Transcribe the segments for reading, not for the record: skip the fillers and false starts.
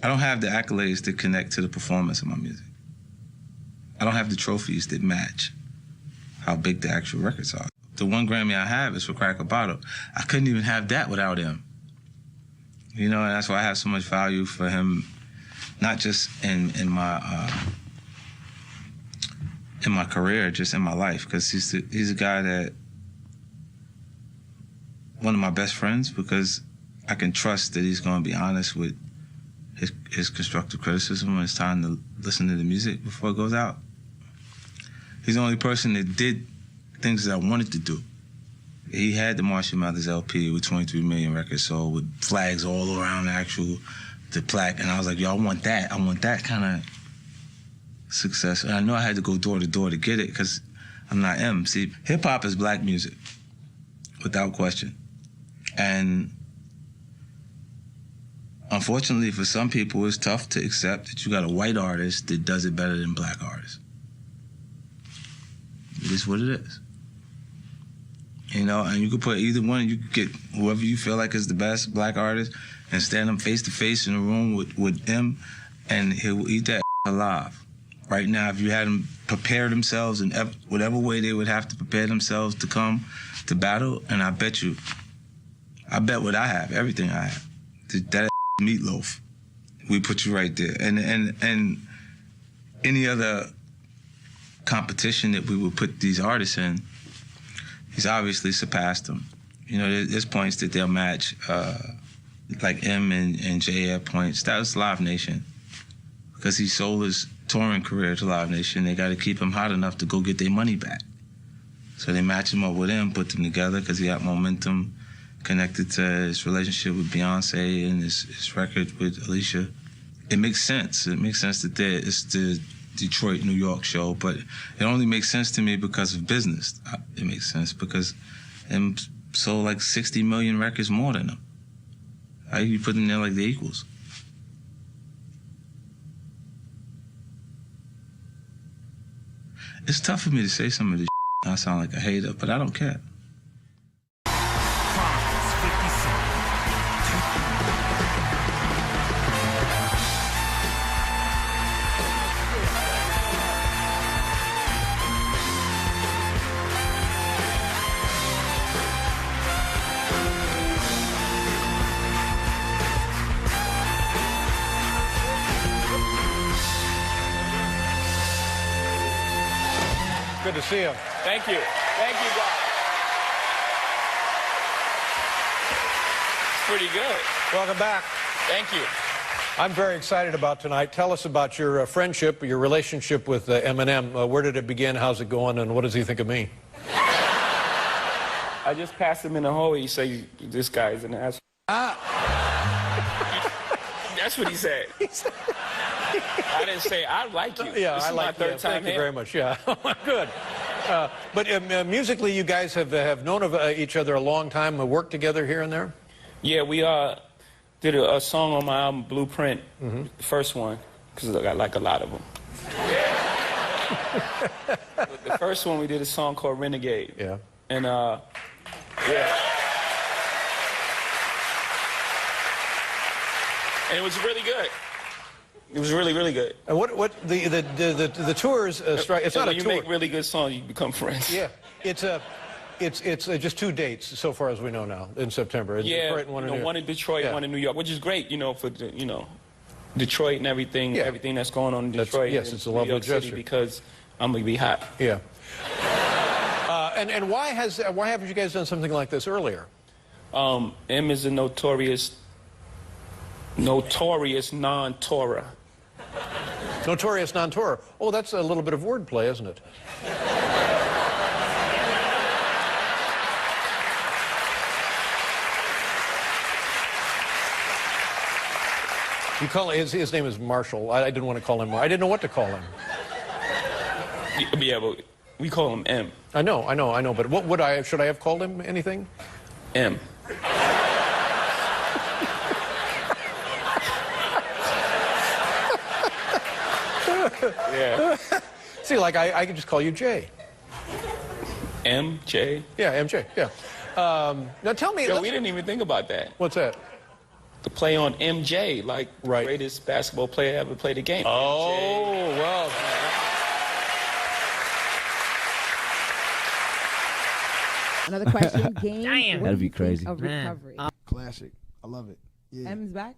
I don't have the accolades that connect to the performance of my music. I don't have the trophies that match how big the actual records are. The one Grammy I have is for Crack a Bottle. I couldn't even have that without him. You know, and that's why I have so much value for him, not just in my career, just in my life, because he's a guy that, one of my best friends, because I can trust that he's going to be honest with his constructive criticism when it's time to listen to the music before it goes out. He's the only person that did things that I wanted to do. He had the Marshall Mathers LP with 23 million records sold with flags all around the plaque, and I was like, yo, I want that. I want that kind of success. And I know I had to go door to door to get it because I'm not M. See, hip-hop is black music, without question. And unfortunately for some people, it's tough to accept that you got a white artist that does it better than black artists. It is what it is. You know, and you could put either one, you could get whoever you feel like is the best black artist and stand them face to face in a room with him, and he'll eat that alive. Right now, if you had them prepare themselves in whatever way they would have to prepare themselves to come to battle, and I bet what I have, everything I have, that meatloaf, we put you right there. And any other competition that we would put these artists in, he's obviously surpassed them. You know, there's points that they'll match, like M and J at points. That was Live Nation, because he sold his touring career to Live Nation. They got to keep him hot enough to go get their money back. So they match him up with him, put them together, because he got momentum connected to his relationship with Beyonce and his record with Alicia. It makes sense. It makes sense that it's the Detroit, New York show, but it only makes sense to me because of business. It makes sense because M sold like 60 million records more than him. You put them there like they're equals. It's tough for me to say some of this shit. I sound like a hater, but I don't care. Good to see you. Thank you. Thank you, guys. It's pretty good. Welcome back. Thank you. I'm very excited about tonight. Tell us about your friendship, your relationship with Eminǝm. Where did it begin? How's it going? And what does he think of me? I just passed him in the hallway. He said, this guy is an asshole. That's what he said. I didn't say, I like you. Yeah, this is my third time Thank you very much. Yeah, good. But musically, you guys have known of each other a long time, worked together here and there? Yeah, we did a song on my album, Blueprint, the first one, because I like a lot of them. The first one, we did a song called Renegade. Yeah. And, yeah. And it was really good. It was really, really good. And what the tours strike? It's not a tour. You make really good songs, you become friends. Yeah, it's just 2 dates so far as we know now in September. Yeah, Detroit and one in Detroit, one in New York, which is great, you know, for Detroit and everything, everything that's going on in Detroit. Yes, it's a lovely gesture. Because I'm gonna be hot. Yeah. And why haven't you guys done something like this earlier? M is a notorious non-Torah. Notorious non-Torah. Oh, that's a little bit of wordplay, isn't it? You call his name is Marshall. I didn't want to call him. I didn't know what to call him. Yeah, but we call him M. I know. But what should I have called him anything? M. Yeah. See, like I could just call you Jay. MJ? Yeah, MJ. Yeah. Now tell me. Yo, we didn't even think about that. What's that? the play on MJ, like Right. greatest basketball player ever played the game. Oh, well. Another question. Game. Damn. What That'd do be you think crazy. Of Man. recovery. Classic. I love it. Yeah. M's back.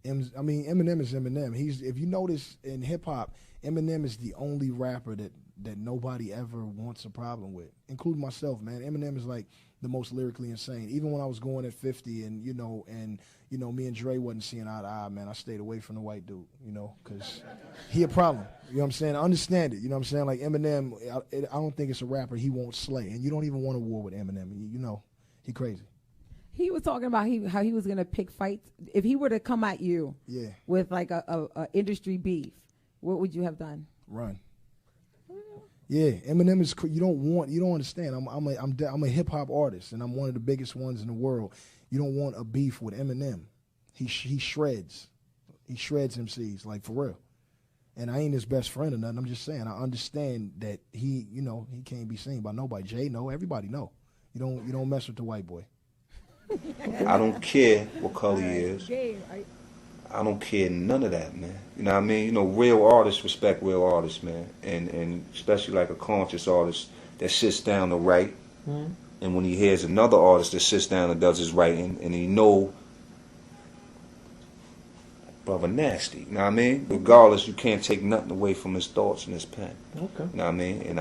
I mean, Eminem is Eminem. If you notice in hip hop, Eminem is the only rapper that nobody ever wants a problem with, including myself, man. Eminem is like the most lyrically insane. Even when I was going at 50 and me and Dre wasn't seeing eye to eye, man, I stayed away from the white dude, because he a problem. You know what I'm saying? I understand it. You know what I'm saying? Like Eminem, I don't think it's a rapper he won't slay. And you don't even want a war with Eminem. He crazy. He was talking about how he was gonna pick fights. If he were to come at you, Yeah. with like a industry beef, what would you have done? Run. Yeah, Eminem is. You don't understand. I'm a hip hop artist, and I'm one of the biggest ones in the world. You don't want a beef with Eminem. He shreds. He shreds MCs, like, for real. And I ain't his best friend or nothing. I'm just saying I understand that he can't be seen by nobody. Jay know, everybody know. You don't mess with the white boy. I don't care what color he is. Game. I don't care none of that, man. You know what I mean? Real artists respect real artists, man. And especially like a conscious artist that sits down to write. Mm-hmm. And when he hears another artist that sits down and does his writing, and he know, brother, nasty. You know what I mean? Regardless, you can't take nothing away from his thoughts and his pen. Okay. You know what I mean? And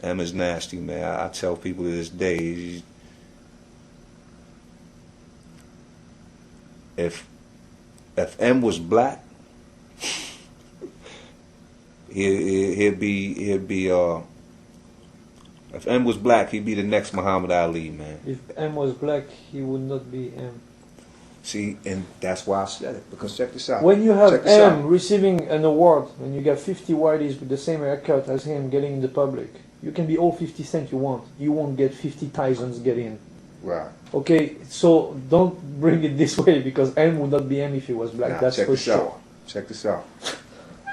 M is nasty, man. I tell people to this day, if M was black, he'd be if M was black, he'd be the next Muhammad Ali, man. If M was black, he would not be M. See, and that's why I said it, because check this out. When you have Check this M out. receiving an award, and you get 50 whiteys with the same haircut as him getting in the public, you can be all 50 Cent you want. You won't get 50 Tysons get in. Right. Okay, so don't bring it this way, because M would not be M if he was black. Now, That's check for this sure. out. Check this out.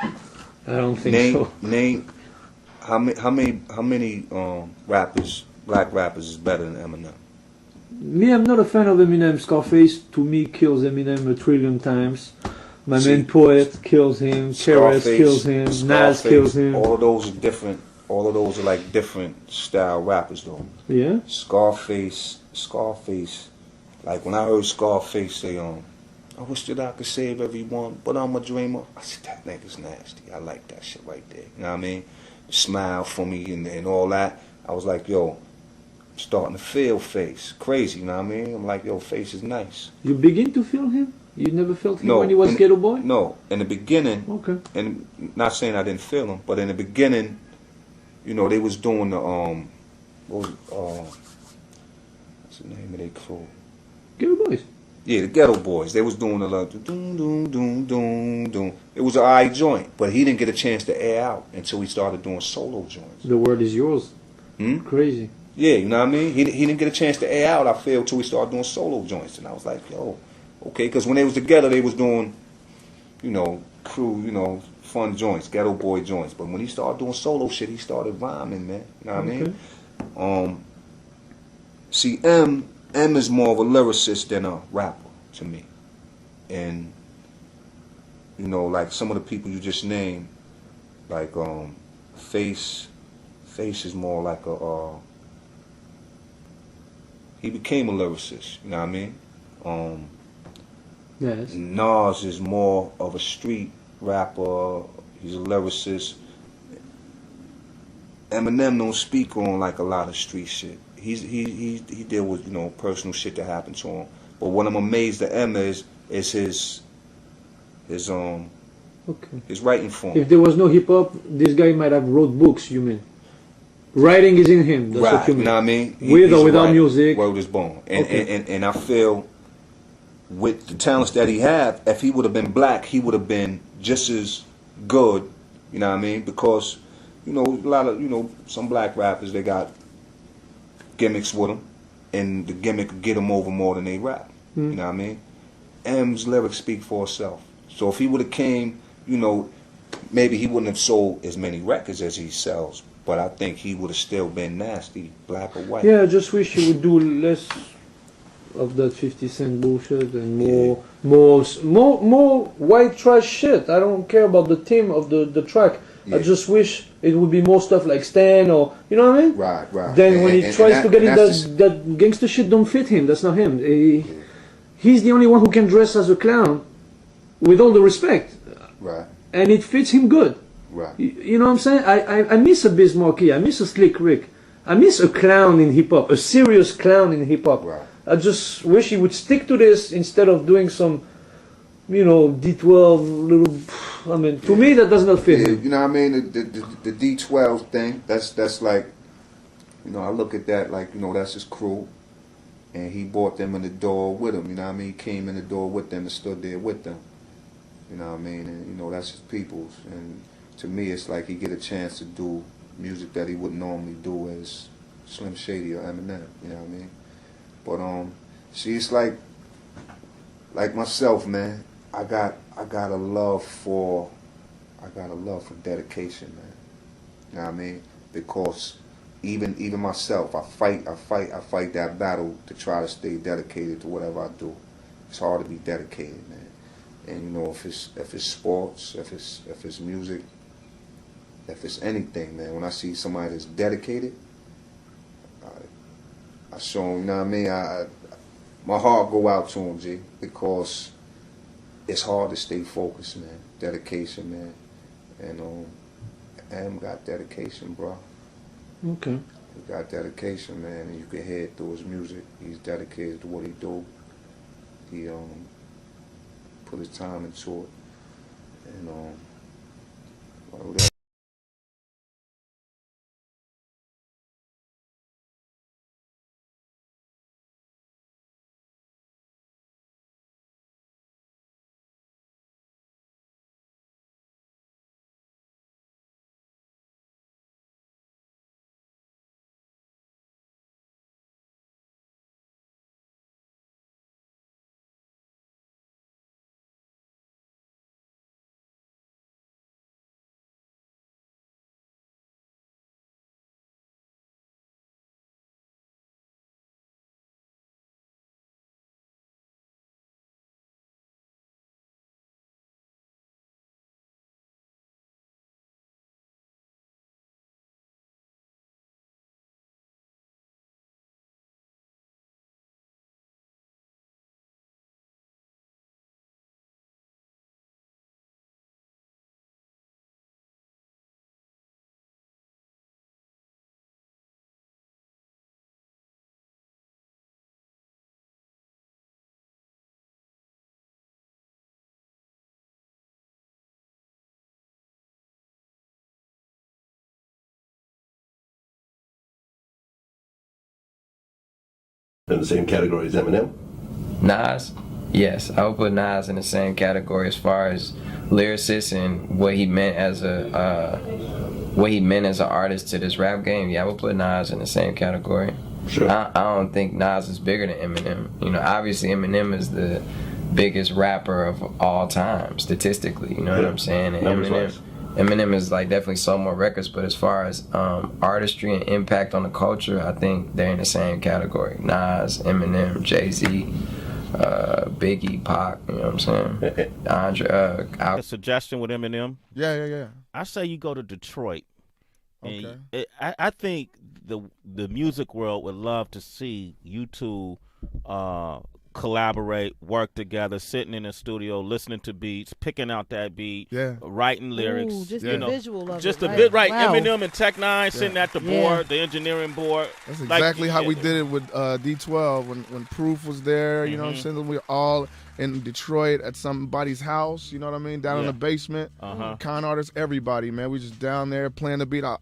I don't think so. Name how many black rappers is better than Eminem? Me, I'm not a fan of Eminem. Scarface, to me, kills Eminem a trillion times. My See, main poet kills him. Keres kills him. Nas kills him. All of those are different. All of those are like different style rappers, though. Yeah? Scarface. Like when I heard Scarface say, I wish that I could save everyone, but I'm a dreamer. I said, that nigga's nasty. I like that shit right there. You know what I mean? Smile for me and all that. I was like, yo, I'm starting to feel Face. Crazy, you know what I mean? I'm like, yo, Face is nice. You begin to feel him? You never felt him No, when he was Ghetto Boy? No, in the beginning, Okay. and not saying I didn't feel him, but in the beginning, they was doing the what's the name of their crew? Ghetto Boys. Yeah, the Ghetto Boys. They was doing the doom doom doom doom doom. It was an eye joint, but he didn't get a chance to air out until he started doing solo joints. The word is yours. Crazy. Yeah, you know what I mean? He didn't get a chance to air out, I feel, till he started doing solo joints. And I was like, yo, okay, because when they was together, they was doing, crew, fun joints, Ghetto Boy joints. But when he started doing solo shit, he started rhyming, man. You know what I mean? See, M is more of a lyricist than a rapper to me. And, like some of the people you just named, like Face is more like he became a lyricist, you know what I mean? Yes. Nas is more of a street rapper, he's a lyricist. Eminem don't speak on like a lot of street shit. He deal with personal shit that happened to him. But what I'm amazed at M is his writing form. If there was no hip hop, this guy might have wrote books, you mean? Writing is in him, that's right, what you mean. You know what I mean? With or without writer. music. Word is born. And I feel with the talents that he had, if he would have been black, he would have been just as good, you know what I mean? Because, a lot of, some black rappers, they got gimmicks with them, and the gimmick will get them over more than they rap. You know what I mean? M's lyrics speak for itself. So if he would have came, maybe he wouldn't have sold as many records as he sells, but I think he would have still been nasty, black or white. Yeah, I just wish he would do less of that 50 Cent bullshit and more white trash shit. I don't care about the theme of the track. I just wish it would be more stuff like Stan or, you know what I mean? Right. Then when he tries to get it, that gangster shit don't fit him. That's not him. He's the only one who can dress as a clown, with all the respect. Right. And it fits him good. Right. You know what I'm saying? I miss a Biz Markie. I miss a Slick Rick. I miss a clown in hip hop, a serious clown in hip hop. Right. I just wish he would stick to this instead of doing some, D12 little. I mean, to me that does not fit him. You know what I mean? The D12 thing. That's like, I look at that like, that's his crew, and he brought them in the door with him. You know what I mean? He came in the door with them and stood there with them. You know what I mean? And that's his peoples. And to me, it's like he get a chance to do music that he wouldn't normally do as Slim Shady or Eminǝm. You know what I mean? But see, it's like myself, man. I got a love for dedication, man. You know what I mean? Because even myself, I fight that battle to try to stay dedicated to whatever I do. It's hard to be dedicated, man. And if it's sports, if it's music, if it's anything, man. When I see somebody that's dedicated, I show them. You know what I mean? My heart go out to them, G, because it's hard to stay focused, man. Dedication, man. And Em got dedication, bro. Okay. He got dedication, man, and you can hear it through his music. He's dedicated to what he do. He put his time into it, and whatever. In the same category as Eminǝm? Nas, yes, I would put Nas in the same category as far as lyricist and what he meant as an artist to this rap game. Yeah, I would put Nas in the same category. Sure. I don't think Nas is bigger than Eminǝm. Obviously Eminǝm is the biggest rapper of all time statistically. You know what I'm saying? And Eminǝm is like definitely sold more records, but as far as artistry and impact on the culture, I think they're in the same category. Nas, Eminǝm, Jay-Z, Biggie, Pac, you know what I'm saying? Andre, A suggestion with Eminǝm? Yeah. I say you go to Detroit. Okay. I think the music world would love to see you two collaborate, work together, sitting in a studio, listening to beats, picking out that beat, writing lyrics. Ooh, just the visual of just it. a bit, right? Wow. Eminǝm and Tech Nine sitting at the board, the engineering board. That's exactly how we did it with D12 when Proof was there. You know what I'm saying? We were all in Detroit at somebody's house. You know what I mean? Down in the basement. Con artists, everybody, man. We just down there playing the beat. I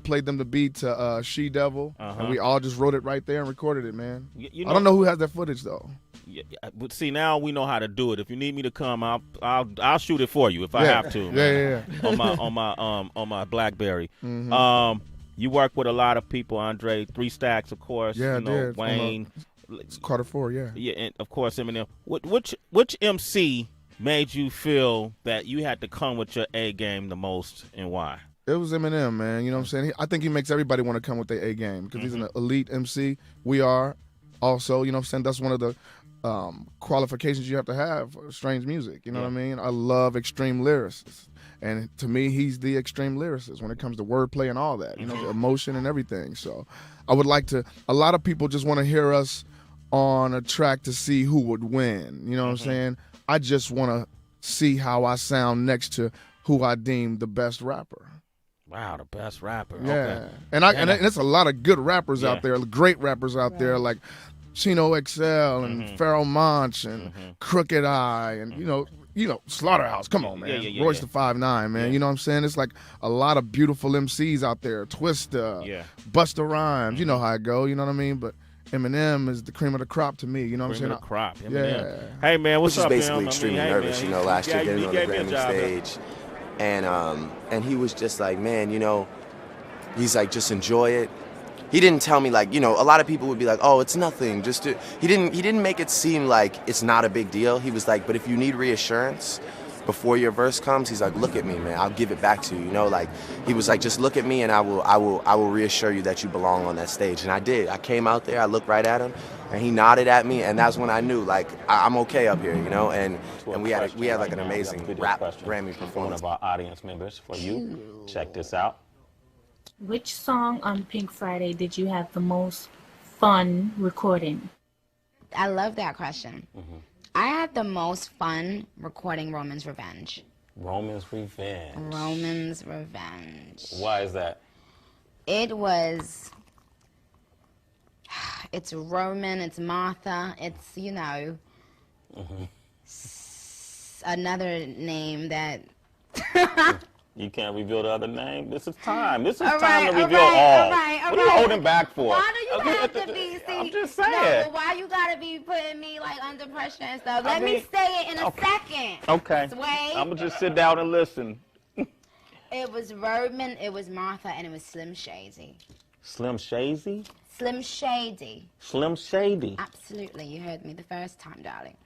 played them the beat to She Devil, and we all just wrote it right there and recorded it, man. I don't know who has that footage though. Yeah, but see, now we know how to do it. If you need me to come, I'll shoot it for you if I have to. Yeah. On my BlackBerry. You work with a lot of people, Andre. 3 Stacks, of course. Yeah, Wayne. It's Carter 4, yeah. Yeah, and of course Eminǝm. Which MC made you feel that you had to come with your A game the most, and why? It was Eminǝm, man. You know what I'm saying? I think he makes everybody want to come with their A game because he's an elite MC. We are. also, you know what I'm saying, that's one of the qualifications you have to have for strange music. You know what I mean? I love extreme lyricists. And to me, he's the extreme lyricist when it comes to wordplay and all that, you know, the emotion and everything. So I would like to, a lot of people just want to hear us on a track to see who would win. You know what I'm saying? I just want to see how I sound next to who I deem the best rapper. Wow, the best rapper. Yeah. Okay. And there's a lot of good rappers out there, great rappers out there like Chino XL and Pharoah Monch and Crooked Eye and, you know, Slaughterhouse. Come on, man. Royce the 5'9", man. You know what I'm saying? It's like a lot of beautiful MCs out there. Twista, Busta Rhymes. You know how I go. You know what I mean? But Eminǝm is the cream of the crop to me. You know what I'm saying? Cream of the crop. Yeah. Hey, man, what's up, Which is basically man? extremely nervous, you know, last year getting on the Grammy stage. And he was just like, man, you know, he's like, just enjoy it. He didn't tell me, like, you know, a lot of people would be like, oh, it's nothing. He didn't make it seem like it's not a big deal. He was like, but if you need reassurance before your verse comes, he's like, look at me, man. I'll give it back to you. You know, like, he was like, just look at me and I will reassure you that you belong on that stage. And I did. I came out there, I looked right at him, and he nodded at me, and that's when I knew, like, I'm okay up here, you know. And we had like an amazing rap Grammy performance. One of our audience members for you. Check this out. Which song on Pink Friday did you have the most fun recording? I love that question. I had the most fun recording Roman's Revenge. Roman's Revenge. Roman's Revenge. Why is that? It was, it's Roman, it's Martha, it's, you know, another name that... You can't reveal the other name. This is time. This is All time right, to reveal all. What are you holding back for? Why do you have to be? See, I'm just saying. No, but why you gotta be putting me like under pressure and stuff? Let me say it in a second. Okay. Sway. I'm gonna just sit down and listen. It was Roman, it was Martha, and it was Slim Shady. Slim Shady? Slim Shady. Slim Shady. Absolutely, you heard me the first time, darling.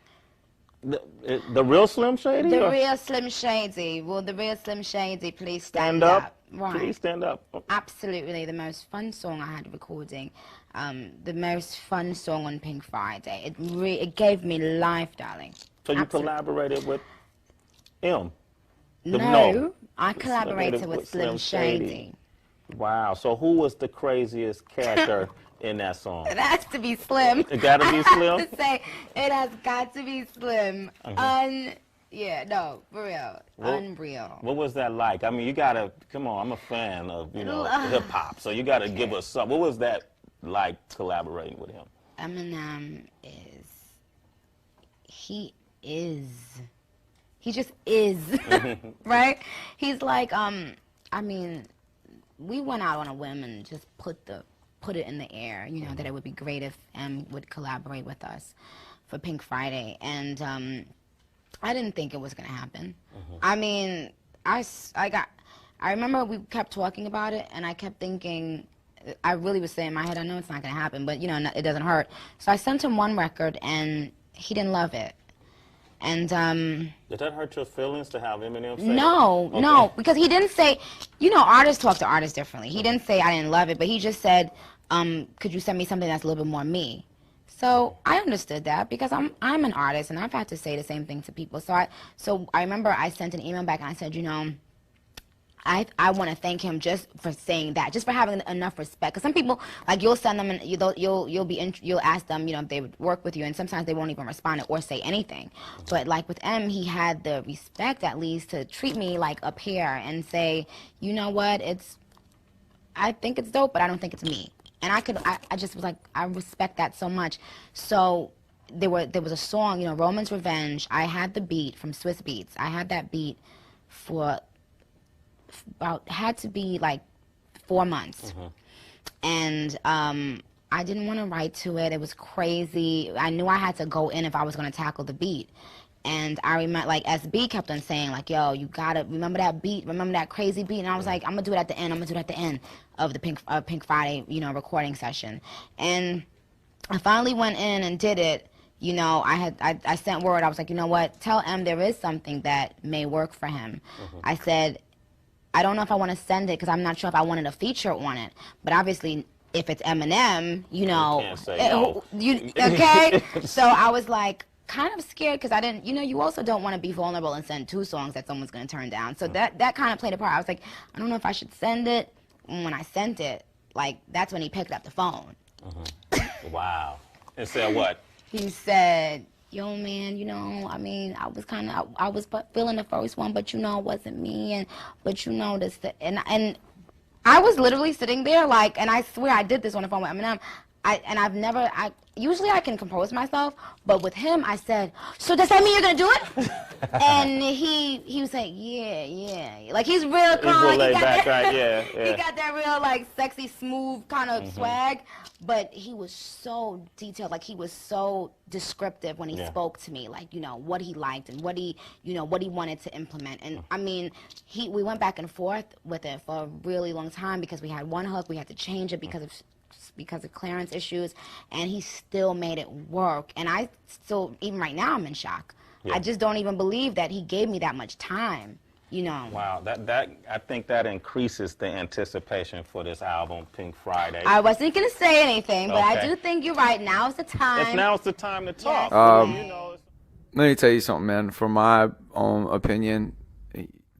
The real Slim Shady? The real Slim Shady. Will the real Slim Shady please stand up? Right. Please stand up. Absolutely, the most fun song I had recording. The most fun song on Pink Friday. It gave me life, darling. So you collaborated with M? No, I collaborated with Slim Shady. Wow. So who was the craziest character in that song? It has to be Slim. It gotta be Slim? I have to say, it has got to be Slim. Yeah, no, for real. Unreal. What was that like? I mean, you gotta, come on, I'm a fan of, you know, hip hop, so you gotta give us some. What was that like collaborating with him? Eminǝm he just is, right? He's like, I mean, we went out on a whim and just put it in the air, you know, that it would be great if M would collaborate with us for Pink Friday. And I didn't think it was going to happen. I mean, I remember we kept talking about it, and I kept thinking, I really was saying in my head, I know it's not going to happen, but, you know, it doesn't hurt. So I sent him one record, and he didn't love it. And did that hurt your feelings to have Eminǝm say no, okay. No, because he didn't say, you know, artists talk to artists differently. He didn't say I didn't love it, but he just said, could you send me something that's a little bit more me? So I understood that because I'm an artist and I've had to say the same thing to people. So I remember I sent an email back and I said, you know, I want to thank him just for saying that, just for having enough respect. Because some people, like, you'll send them and you'll ask them, you know, if they would work with you, and sometimes they won't even respond or say anything. But like with M, he had the respect at least to treat me like a peer and say, you know what, I think it's dope, but I don't think it's me. And I just was like, I respect that so much. So there was a song, you know, Roman's Revenge. I had the beat from Swiss Beats. I had that beat for had to be like 4 months. And I didn't want to write to it. It was crazy. I knew I had to go in if I was going to tackle the beat. And I remember, like, SB kept on saying, like, yo, you gotta remember that beat, remember that crazy beat. And I was like, I'm gonna do it at the end. I'm gonna do it at the end of the Pink Friday, you know, recording session. And I finally went in and did it. You know, I sent word. I was like, you know what? Tell M there is something that may work for him. I said, I don't know if I want to send it because I'm not sure if I wanted a feature on it. But obviously, if it's Eminem, you know, can't say no. Okay? So I was like kind of scared because I didn't, you know, you also don't want to be vulnerable and send 2 songs that someone's going to turn down. So that kind of played a part. I was like, I don't know if I should send it. And when I sent it, like, that's when he picked up the phone. Wow. And said what? He said, yo, man, you know, I mean, I was feeling the first one, but, you know, it wasn't me, but, you know, and I was literally sitting there, like, and I swear I did this on the phone with Eminem, usually I can compose myself, but with him, I said, so does that mean you're gonna do it? And he was like, yeah. Like, he's real calm. He's real laid back, that, right? Yeah. He got that real, like, sexy, smooth kind of swag, but he was so detailed. Like, he was so descriptive when he spoke to me, like, you know, what he liked and what he wanted to implement. And, I mean, we went back and forth with it for a really long time because we had one hook, we had to change it because of clearance issues, and he still made it work. And I still, even right now, I'm in shock. I just don't even believe that he gave me that much time, you know. Wow, I think that increases the anticipation for this album, Pink Friday. I wasn't gonna say anything, but I do think you're right. Now's the time. Now's the time to talk. Yes. You know, let me tell you something, man. From my own opinion,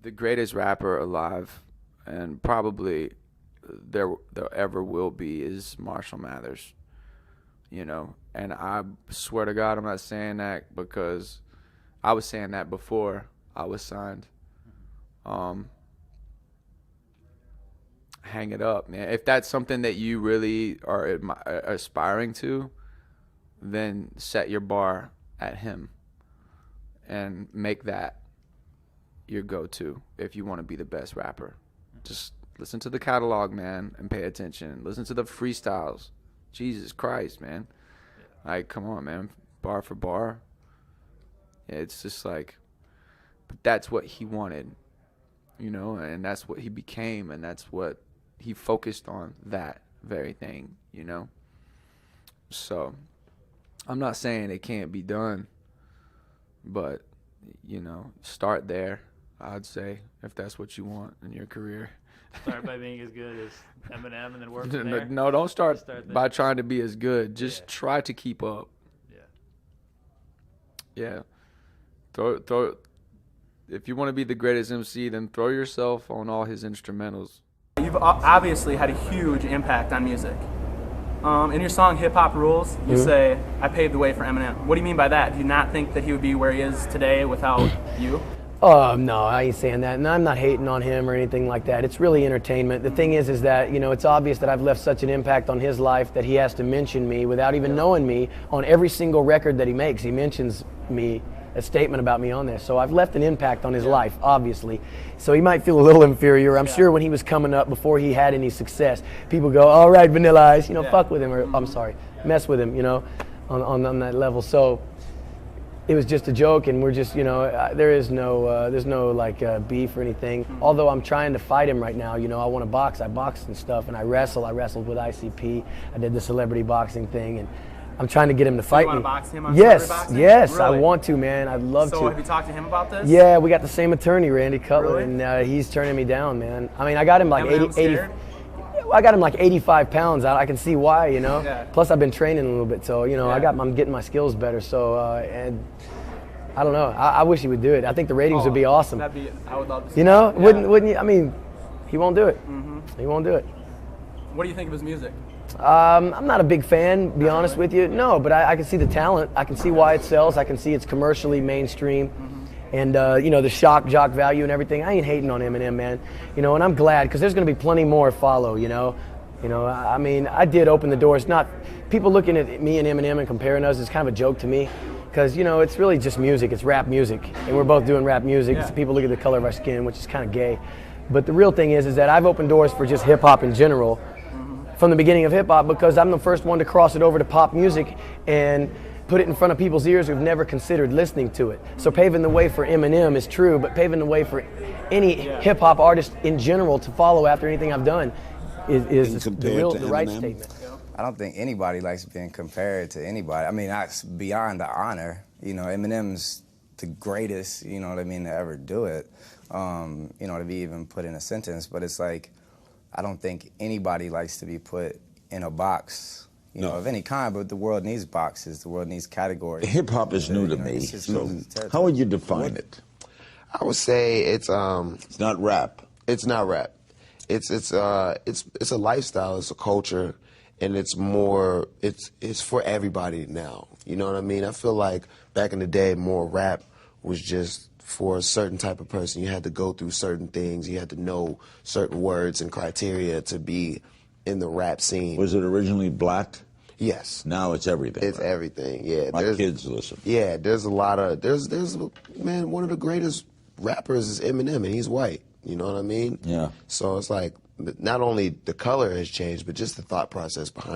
the greatest rapper alive, and probably there ever will be, is Marshall Mathers. You know, and I swear to God, I'm not saying that because I was saying that before I was signed. Hang it up, man. If that's something that you really are aspiring to, then set your bar at him and make that your go-to if you want to be the best rapper. Just listen to the catalog, man, and pay attention. Listen to the freestyles. Jesus Christ, man. Like, come on, man. Bar for bar. Yeah, it's just like, but that's what he wanted, you know, and that's what he became, and that's what he focused on, that very thing, you know. So I'm not saying it can't be done, but, you know, start there, I'd say, if that's what you want in your career. Start by being as good as Eminem and then work from there? No, don't start by trying to be as good. Just try to keep up. Yeah. Throw. If you want to be the greatest MC, then throw yourself on all his instrumentals. You've obviously had a huge impact on music. In your song Hip Hop Rules, you say, I paved the way for Eminem. What do you mean by that? Do you not think that he would be where he is today without you? No, I ain't saying that. And I'm not hating on him or anything like that. It's really entertainment. The thing is that, you know, it's obvious that I've left such an impact on his life that he has to mention me without even knowing me on every single record that he makes. He mentions me, a statement about me on there. So I've left an impact on his life, obviously. So he might feel a little inferior. I'm sure when he was coming up, before he had any success, people go, all right, Vanilla Ice, you know, fuck with him, or I'm sorry, mess with him, you know, on that level. So it was just a joke, and we're just, you know, there's no like beef or anything. Although I'm trying to fight him right now, you know, I want to box. I box and stuff, and I wrestle. I wrestled with ICP. I did the celebrity boxing thing, and I'm trying to get him to fight me. You want to box him on Yes, celebrity boxing? yes, Really? I want to, man. I'd love to. So have you talked to him about this? Yeah, we got the same attorney, Randy Cutler, Really? and he's turning me down, man. I mean, I got him like Eminem's 80. scared? I got him like 85 pounds. I can see why, you know. Yeah. Plus, I've been training a little bit, so you know, I'm getting my skills better. So, and I don't know. I wish he would do it. I think the ratings would be awesome. I would love to see You know, that. wouldn't you? I mean, he won't do it. He won't do it. What do you think of his music? I'm not a big fan, to be honest with you. No, but I can see the talent. I can see why it sells. I can see it's commercially mainstream. And, you know, the shock jock value and everything. I ain't hating on Eminem, man. You know, and I'm glad, because there's going to be plenty more follow, you know. I mean, I did open the doors. Not people looking at me and Eminem and comparing us is kind of a joke to me. Because, you know, it's really just music. It's rap music. And we're both doing rap music. Yeah. So people look at the color of our skin, which is kind of gay. But the real thing is that I've opened doors for just hip-hop in general from the beginning of hip-hop, because I'm the first one to cross it over to pop music and put it in front of people's ears who've never considered listening to it. So paving the way for Eminem is true, but paving the way for any hip-hop artist in general to follow after anything I've done is the right statement. I don't think anybody likes being compared to anybody. I mean, that's beyond the honor. You know, Eminem's the greatest, you know what I mean, to ever do it. You know, to be even put in a sentence. But it's like, I don't think anybody likes to be put in a box, you know, of any kind. But the world needs boxes. The world needs categories. Hip hop is new to me. So how would you define it? I would say it's not rap. It's not rap. It's a lifestyle. It's a culture, and it's for everybody now. You know what I mean? I feel like back in the day, more rap was just for a certain type of person. You had to go through certain things. You had to know certain words and criteria to be in the rap scene. Was it originally black? Yes. Now it's everything. It's everything. Yeah. My kids listen. Yeah. There's a lot of man. One of the greatest rappers is Eminǝm, and he's white. You know what I mean? Yeah. So it's like not only the color has changed, but just the thought process behind